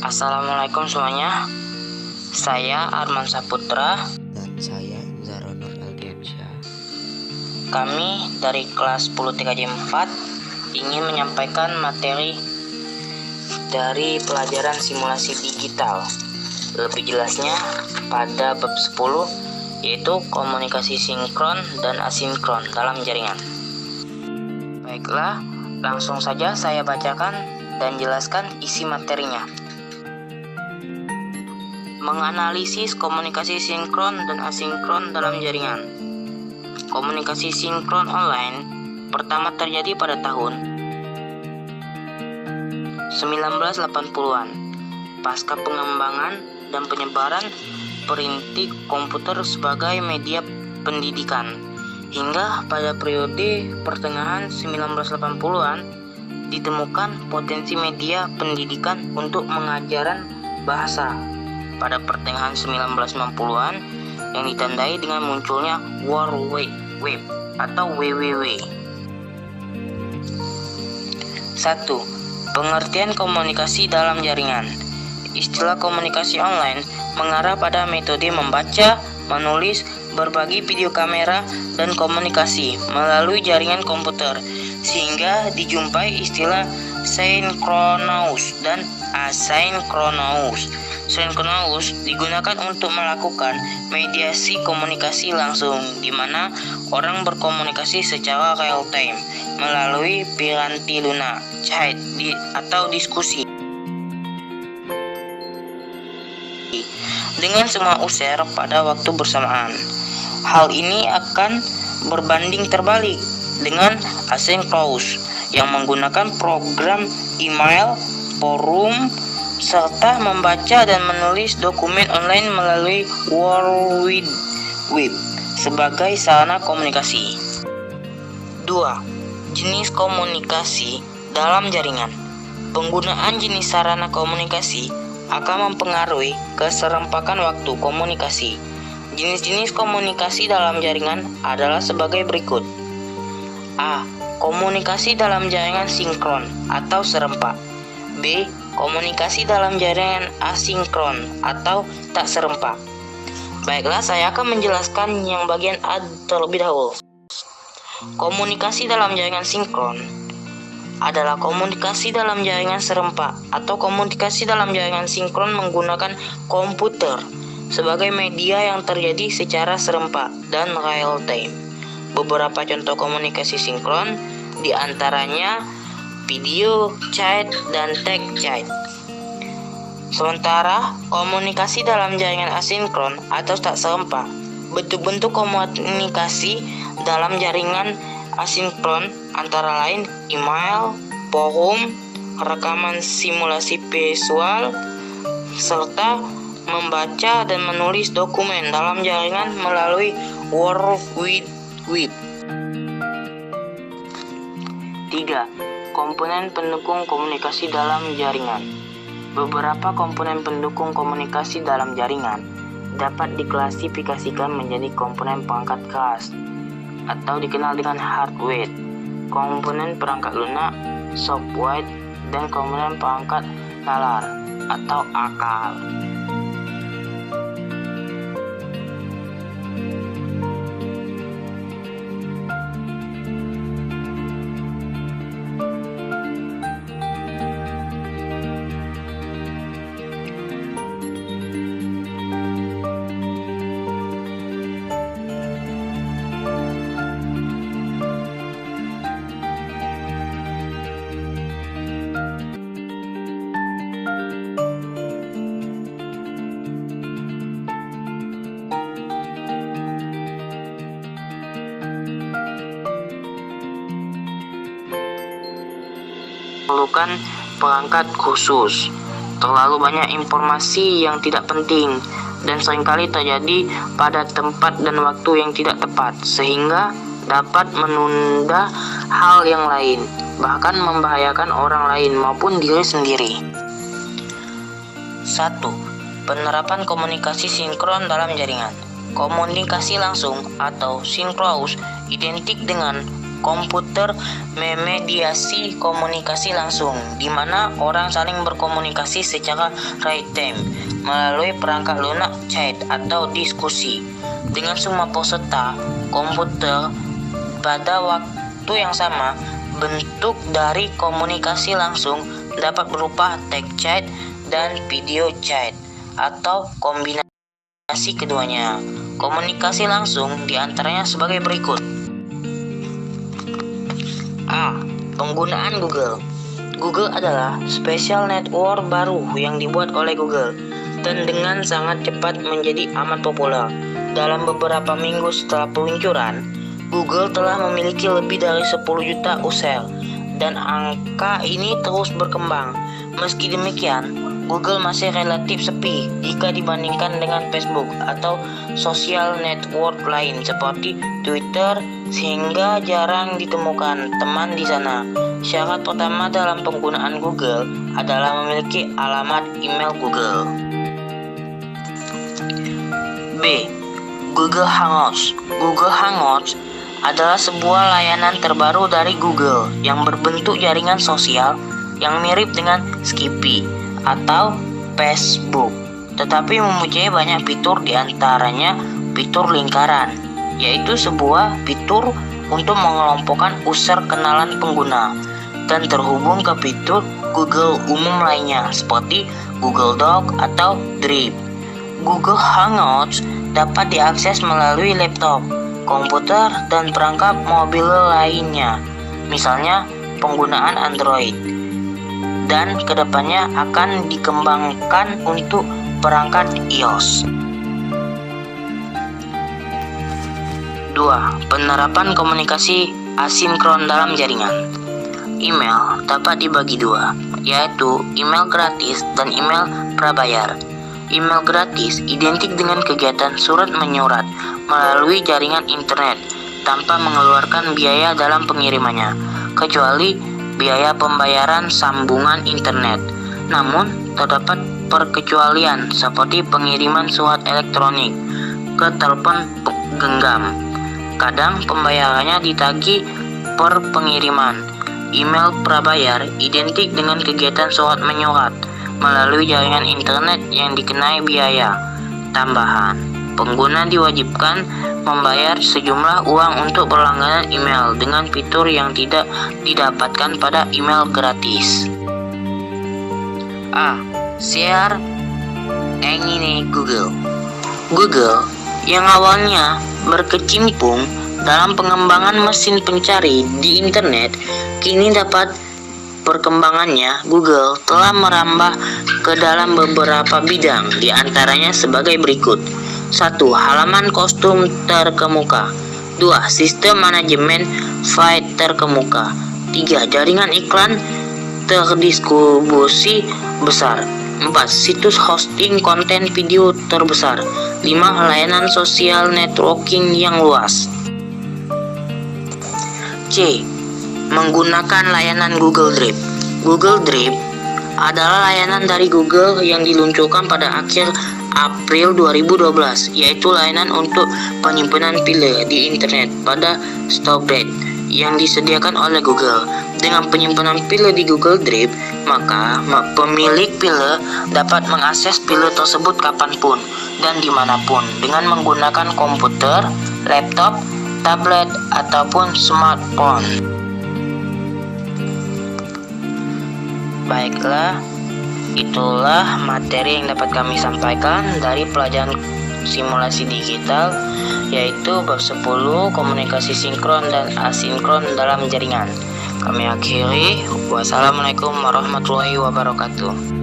Assalamualaikum semuanya. Saya Arman Saputra. Dan saya Zara Nur Eldiansyah. Kami dari kelas 10 TKJ 4 ingin menyampaikan materi dari pelajaran simulasi digital. Lebih jelasnya pada bab 10, yaitu komunikasi sinkron dan asinkron dalam jaringan. Baiklah, langsung saja saya bacakan dan jelaskan isi materinya. Menganalisis komunikasi sinkron dan asinkron dalam jaringan. Komunikasi sinkron online pertama terjadi pada tahun 1980-an, pasca pengembangan dan penyebaran perintik komputer sebagai media pendidikan. Hingga pada periode pertengahan 1980-an ditemukan potensi media pendidikan untuk pengajaran bahasa. Pada pertengahan 1990-an yang ditandai dengan munculnya World Wide Web atau WWW. 1. Pengertian komunikasi dalam jaringan. Istilah komunikasi online mengarah pada metode membaca, menulis, berbagi video kamera, dan komunikasi melalui jaringan komputer, sehingga dijumpai istilah synchronous dan asynchronous. Synchronous digunakan untuk melakukan mediasi komunikasi langsung, di mana orang berkomunikasi secara real time melalui piranti lunak, chat, atau diskusi dengan semua user pada waktu bersamaan. Hal ini akan berbanding terbalik dengan asynchronous yang menggunakan program email, forum, serta membaca dan menulis dokumen online melalui World Wide Web sebagai sarana komunikasi. 2. Jenis komunikasi dalam jaringan. Penggunaan jenis sarana komunikasi akan mempengaruhi keserempakan waktu komunikasi. Jenis-jenis komunikasi dalam jaringan adalah sebagai berikut. A. Komunikasi dalam jaringan sinkron atau serempak. B. Komunikasi dalam jaringan asinkron atau tak serempak. Baiklah, saya akan menjelaskan yang bagian A terlebih dahulu. Komunikasi dalam jaringan sinkron adalah komunikasi dalam jaringan serempak atau komunikasi dalam jaringan sinkron menggunakan komputer sebagai media yang terjadi secara serempak dan real time. Beberapa contoh komunikasi sinkron diantaranya video, chat, dan teks chat. Sementara komunikasi dalam jaringan asinkron atau tak serempak, bentuk-bentuk komunikasi dalam jaringan asinkron antara lain email, forum, rekaman simulasi visual, serta membaca dan menulis dokumen dalam jaringan melalui World Wide Web. 3. Komponen pendukung komunikasi dalam jaringan. Beberapa komponen pendukung komunikasi dalam jaringan dapat diklasifikasikan menjadi komponen perangkat keras atau dikenal dengan hardware, komponen perangkat lunak, software, dan komponen perangkat nalar atau akal. Memerlukan perangkat khusus, terlalu banyak informasi yang tidak penting, dan seringkali terjadi pada tempat dan waktu yang tidak tepat, sehingga dapat menunda hal yang lain, bahkan membahayakan orang lain maupun diri sendiri. 1. Penerapan komunikasi sinkron dalam jaringan. Komunikasi langsung atau sinkronus identik dengan komputer memediasi komunikasi langsung, di mana orang saling berkomunikasi secara real time melalui perangkat lunak chat atau diskusi dengan semua peserta komputer pada waktu yang sama. Bentuk dari komunikasi langsung dapat berupa teks chat dan video chat atau kombinasi keduanya. Komunikasi langsung diantaranya sebagai berikut. A. Penggunaan Google. Google adalah special network baru yang dibuat oleh Google dan dengan sangat cepat menjadi amat populer. Dalam beberapa minggu setelah peluncuran, Google telah memiliki lebih dari 10 juta user dan angka ini terus berkembang. Meski demikian, Google masih relatif sepi jika dibandingkan dengan Facebook atau sosial network lain seperti Twitter, sehingga jarang ditemukan teman di sana. Syarat pertama dalam penggunaan Google adalah memiliki alamat email Google. B. Google Hangouts. Google Hangouts adalah sebuah layanan terbaru dari Google yang berbentuk jaringan sosial yang mirip dengan Skype atau Facebook, tetapi mempunyai banyak fitur, diantaranya fitur lingkaran, yaitu sebuah fitur untuk mengelompokkan user kenalan pengguna dan terhubung ke fitur Google umum lainnya seperti Google Doc atau Drive. Google Hangouts dapat diakses melalui laptop, komputer, dan perangkat mobil lainnya, misalnya penggunaan Android, dan kedepannya akan dikembangkan untuk perangkat iOS. 2. Penerapan komunikasi asinkron dalam jaringan. Email dapat dibagi dua, yaitu email gratis dan email prabayar. Email gratis identik dengan kegiatan surat menyurat melalui jaringan internet tanpa mengeluarkan biaya dalam pengirimannya, kecuali biaya pembayaran sambungan internet. Namun, terdapat perkecualian seperti pengiriman surat elektronik ke telepon genggam. Kadang pembayarannya ditagih per pengiriman. Email prabayar identik dengan kegiatan surat menyurat melalui jaringan internet yang dikenai biaya tambahan. Pengguna diwajibkan membayar sejumlah uang untuk berlangganan email dengan fitur yang tidak didapatkan pada email gratis. A. Share engine Google. Google yang awalnya berkecimpung dalam pengembangan mesin pencari di internet, kini dapat perkembangannya, Google telah merambah ke dalam beberapa bidang, diantaranya sebagai berikut. 1. Halaman kostum terkemuka. 2. Sistem manajemen feed terkemuka. 3. Jaringan iklan terdistribusi besar. 4. Situs hosting konten video terbesar. 5. Layanan sosial networking yang luas. C. Menggunakan layanan Google Drive. Google Drive adalah layanan dari Google yang diluncurkan pada akhir April 2012, yaitu layanan untuk penyimpanan file di internet pada storage yang disediakan oleh Google. Dengan penyimpanan file di Google Drive, maka pemilik file dapat mengakses file tersebut kapanpun dan dimanapun dengan menggunakan komputer, laptop, tablet, ataupun smartphone. Baiklah, itulah materi yang dapat kami sampaikan dari pelajaran simulasi digital, yaitu bab 10 komunikasi sinkron dan asinkron dalam jaringan. Kami akhiri. Wassalamualaikum warahmatullahi wabarakatuh.